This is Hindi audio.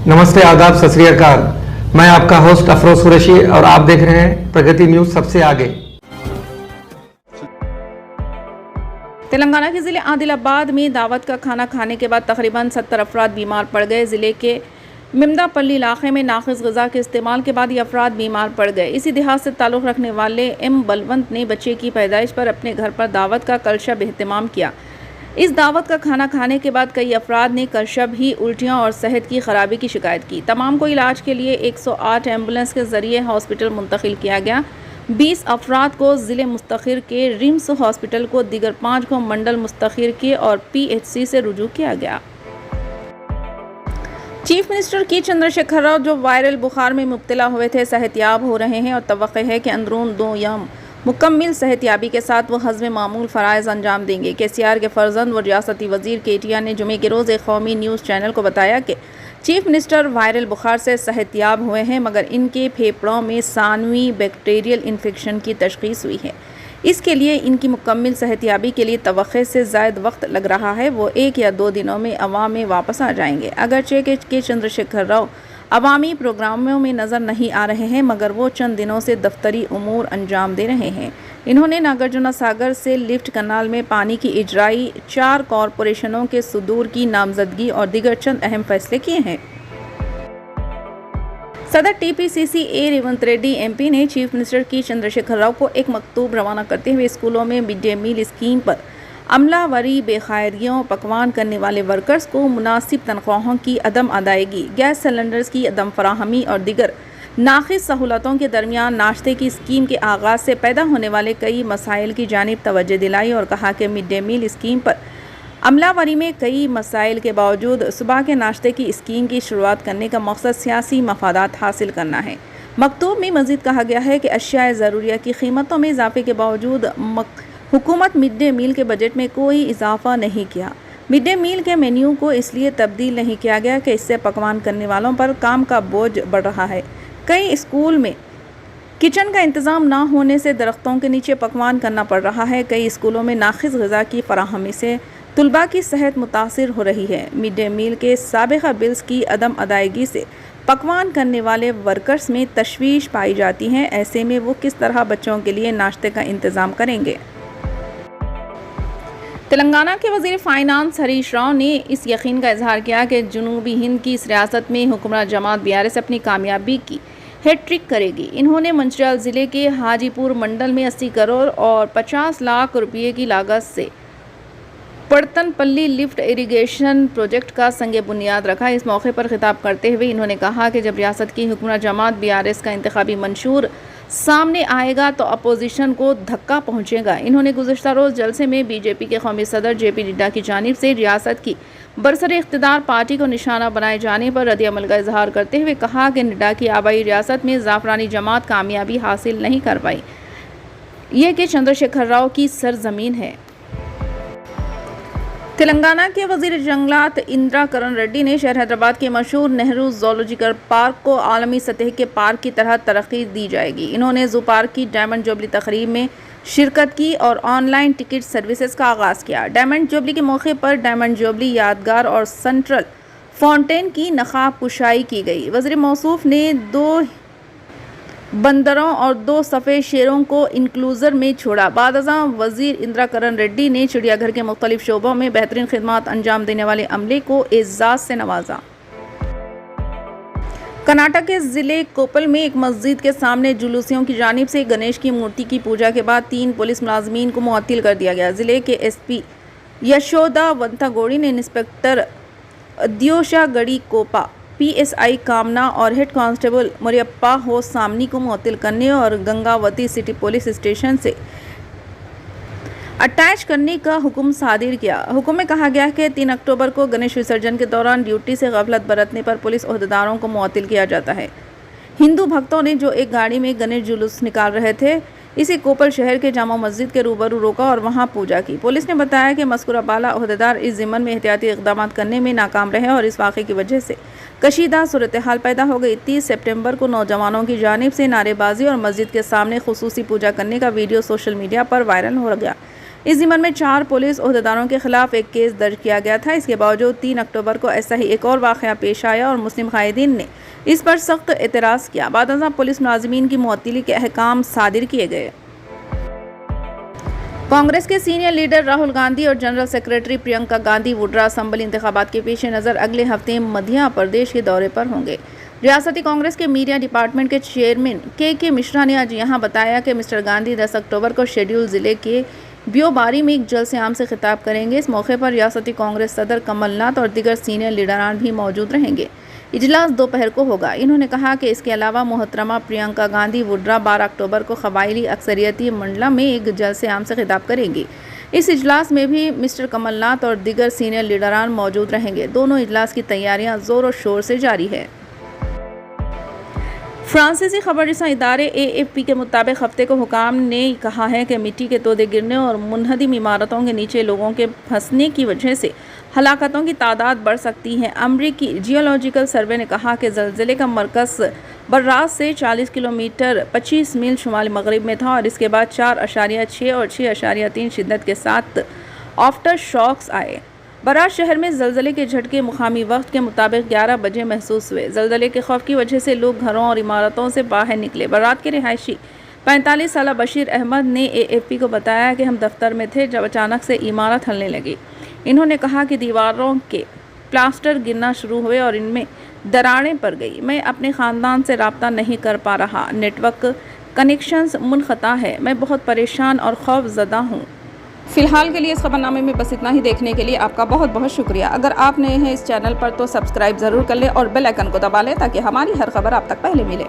नमस्ते, आदाब, सत श्री अकाल। मैं आपका होस्ट अफरोज कुरैशी और आप देख रहे हैं प्रगति न्यूज सबसे आगे। तेलंगाना के जिले आदिलाबाद में दावत का खाना खाने के बाद तकरीबन 70 अफराद बीमार पड़ गए। जिले के मिमदापल्ली इलाके में नाक़िस ग़िज़ा के इस्तेमाल के बाद ये अफराद बीमार पड़ गए। इसी देहात से ताल्लुक़ रखने वाले एम बलवंत ने बच्चे की पैदाइश पर अपने घर पर दावत का कल शब एहतमाम किया। इस दावत का खाना खाने के बाद कई अफराद ने कल शब ही उल्टियाँ और सेहत की खराबी की शिकायत की। तमाम को इलाज के लिए 108 एम्बुलेंस के ज़रिए हॉस्पिटल मुंतकिल किया गया। 20 अफराद को ज़िले मुस्तखिर के रिम्स हॉस्पिटल को, दीगर 5 को मंडल मुस्तखिर के और PHC से रुजू किया गया। चीफ मिनिस्टर के चंद्रशेखर राव, जो वायरल बुखार में मुब्तला हुए थे, सेहतयाब हो रहे हैं और तवक्को है कि अंदरून 2 याम मुकम्मल सेहतयाबी के साथ वो हज़्म मामूल फ़राइज़ अंजाम देंगे। KCR के फर्जंद व रियासती वज़ीर KTR ने जुमे के रोज़ एक कौमी न्यूज़ चैनल को बताया कि चीफ मिनिस्टर वायरल बुखार से सेहतयाब हुए हैं, मगर इनके फेफड़ों में सानवी बैक्टीरियल इन्फेक्शन की तशख़ीस हुई है। इसके लिए इनकी मुकम्मल सेहतयाबी के लिए तवक्को से ज़ायद वक्त लग रहा है। वो 1 या 2 दिनों में अवाम में वापस आ जाएंगे। अगरचे के चंद्रशेखर राव अवामी प्रोग्रामों में नज़र नहीं आ रहे हैं, मगर वो चंद दिनों से दफ्तरी उमूर अंजाम दे रहे हैं। इन्होंने नागार्जुना सागर से लिफ्ट कनाल में पानी की इजराई, 4 कॉरपोरेशनों के सुदूर की नामजदगी और दीगर चंद अहम फैसले किए हैं। सदर TPCC A Revanth Reddy MP ने चीफ मिनिस्टर के चंद्रशेखर राव को एक मकतूब रवाना करते हुए स्कूलों में मिड डे मील स्कीम पर अमलावरी, बेखैरियों, पकवान करने वाले वर्कर्स को मुनासिब तनख्वाहों की अदम अदायगी, गैस सिलेंडर्स की अदम फराहमी और दीगर नाक़िस सहूलतों के दरमियान नाश्ते की स्कीम के आगाज़ से पैदा होने वाले कई मसाइल की जानिब तवज्जो दिलाई और कहा कि मिड डे मील स्कीम पर अमलावरी में कई मसाइल के बावजूद सुबह के नाश्ते की स्कीम की शुरुआत करने का मकसद सियासी मफादात हासिल करना है। मकतूब में मज़ीद कहा गया है कि अशिया ज़रूरिया की कीमतों में इजाफे के बावजूद हुकूमत मिड डे मील के बजट में कोई इजाफा नहीं किया। मिड डे मील के मेन्यू को इसलिए तब्दील नहीं किया गया कि इससे पकवान करने वालों पर काम का बोझ बढ़ रहा है। कई स्कूल में किचन का इंतज़ाम ना होने से दरख्तों के नीचे पकवान करना पड़ रहा है। कई स्कूलों में नाक़िस ग़िज़ा की फराहमी से तुलबा की सेहत मुतासिर हो रही है। मिड डे मील के साबिक़ा बिल्स की अदम अदायगी से पकवान करने वाले वर्कर्स में तशवीश पाई जाती है। ऐसे में वो किस तरह बच्चों के लिए नाश्ते का इंतज़ाम करेंगे। तेलंगाना के वज़ीर फ़ाइनांस हरीश राव ने इस यकीन का इजहार किया कि जनूबी हिंद की इस रियासत में हुक्मरान जमात BRS अपनी कामयाबी की हैट्रिक करेगी। इन्होंने मंचिर्याल ज़िले के हाजीपुर मंडल में 80 करोड़ और 50 लाख रुपये की लागत से पड़तनपल्ली लिफ्ट इरिगेशन प्रोजेक्ट का संगे बुनियाद रखा। इस मौके पर खिताब करते हुए इन्होंने कहा कि जब रियासत की हुक्मरान जमात BRS का इंतखाबी मंशूर सामने आएगा तो अपोजिशन को धक्का पहुंचेगा। इन्होंने गुज़श्ता रोज़ जलसे में BJP के कौमी सदर JP नड्डा की जानिब से रियासत की बरसरे इख्तिदार पार्टी को निशाना बनाए जाने पर रद्द-ए-अमल का इजहार करते हुए कहा कि नड्डा की आबाई रियासत में ज़ाफ़रानी जमात कामयाबी हासिल नहीं कर पाई। ये कि चंद्रशेखर राव की सरजमीन है। तेलंगाना के वज़ीर जंगलात इंदिरा करण रेड्डी ने शहर हैदराबाद के मशहूर नेहरू ज़ूलॉजिकल पार्क को आलमी सतह के पार्क की तरह तरक्की दी जाएगी। इन्होंने ज़ू पार्क की डायमंड जुबली तकरीब में शिरकत की और ऑनलाइन टिकट सर्विसेज का आगाज़ किया। डायमंड जुबली के मौके पर डायमंड जुबली यादगार और सेंट्रल फाउंटेन की नकाब कुशाई की गई। वज़ीर मौसूफ ने 2 बंदरों और 2 सफ़ेद शेरों को इंक्लूजर में छोड़ा। बादअज़ां वज़ीर इंदिरा करण रेड्डी ने चिड़ियाघर के मुख्तलिफ शोबों में बेहतरीन खिदमत अंजाम देने वाले अमले को एज़ाज़ से नवाजा। कर्नाटक के ज़िले कोप्पल में एक मस्जिद के सामने जुलूसियों की जानिब से गणेश की मूर्ति की पूजा के बाद 3 पुलिस मुलाजमीन को मुअत्तिल कर दिया गया। ज़िले के SP यशोदा वंथागोड़ी ने इंस्पेक्टर अद्योशा गड़ी कोपा, PSI कामना और हेड कांस्टेबल मरियप्पा हो सामनी को मुअत्तिल करने और गंगावती सिटी पुलिस स्टेशन से अटैच करने का हुक्म सादिर किया। हुक्म में कहा गया कि 3 अक्टूबर को गणेश विसर्जन के दौरान ड्यूटी से गफलत बरतने पर पुलिस ओहदेदारों को मुअत्तिल किया जाता है। हिंदू भक्तों ने जो एक गाड़ी में गणेश जुलूस निकाल रहे थे, इसे कोप्पल शहर के जामा मस्जिद के रूबरू रोका और वहां पूजा की। पुलिस ने बताया कि मज़कूरा बाला ओहदेदार इस ज़िम्मन में एहतियाती इक़दाम करने में नाकाम रहे और इस वाक़े की वजह से कशीदा सूरत हाल पैदा हो गई। 30 सितंबर को नौजवानों की जानिब से नारेबाजी और मस्जिद के सामने खुसूसी पूजा करने का वीडियो सोशल मीडिया पर वायरल हो गया। इस ज़िम्मन में 4 पुलिस ओहदेदारों के खिलाफ एक केस दर्ज किया गया था। इसके बावजूद 3 अक्टूबर को ऐसा ही एक और वाक़या पेश आया और मुस्लिम कायदीन ने इस पर सख्त एतराज़ किया। बादअज़ां पुलिस मुलाज़िमीन की मुअत्तली के अहकाम सादिर किए गए। कांग्रेस के सीनियर लीडर राहुल गांधी और general secretary Priyanka Gandhi Vadra assembly इंतखाबात के पेश नज़र अगले हफ्ते मध्य प्रदेश के दौरे पर होंगे। रियासती कांग्रेस के मीडिया डिपार्टमेंट के चेयरमैन के मिश्रा ने आज यहां बताया कि मिस्टर गांधी 10 अक्टूबर को शेड्यूल ज़िले के ब्योबारी में एक जलसे आम से खिताब करेंगे। इस मौके पर रियासती कांग्रेस सदर कमलनाथ और दीगर सीनियर लीडरान भी मौजूद रहेंगे। इजलास दोपहर को होगा। इन्होंने कहा कि इसके अलावा मोहतरमा प्रियंका गांधी वुड्रा 12 अक्टूबर को कबायली अक्सरियती मंडला में एक जलसे आम से खिताब करेंगी। इस इजलास में भी मिस्टर कमलनाथ और दीगर सीनियर लीडरान मौजूद रहेंगे। दोनों इजलास की तैयारियां जोर और शोर से जारी है। फ्रांसीसी खबररसा इदारे AFP के मुताबिक हफ्ते को हुकाम ने कहा है कि मिट्टी के तोदे गिरने और मुनहदिम इमारतों के नीचे लोगों के फंसने की वजह से हलाकतों की तादाद बढ़ सकती है। अमरीकी जियोलॉजिकल सर्वे ने कहा कि ज़लज़ले का मरकज़ बर्रास से 40 किलोमीटर 25 मील शुमाली मगरिब में था और इसके बाद 4.6 और 6.3 शिद्दत के साथ आफ्टर शॉक्स आए। बराज शहर में ज़लज़ले के झटके मुकामी वक्त के मुताबिक 11 बजे महसूस हुए। ज़लज़ले के खौफ की वजह से लोग घरों और इमारतों से बाहर निकले। बरात के रिहायशी 45 साला बशीर अहमद ने AFP को बताया कि हम दफ्तर में थे जब अचानक से इमारत हिलने लगी। इन्होंने कहा कि दीवारों के प्लास्टर गिरना शुरू हुए और इनमें दरारें पड़ गई। मैं अपने ख़ानदान से रब्ता नहीं कर पा रहा, नेटवर्क कनेक्शंस मुनक़ता है। मैं बहुत परेशान और खौफज़दा हूँ। फिलहाल के लिए इस खबरनामे में बस इतना ही। देखने के लिए आपका बहुत बहुत शुक्रिया। अगर आप नए हैं इस चैनल पर तो सब्सक्राइब ज़रूर कर लें और बेल आइकन को दबा लें ताकि हमारी हर खबर आप तक पहले मिले।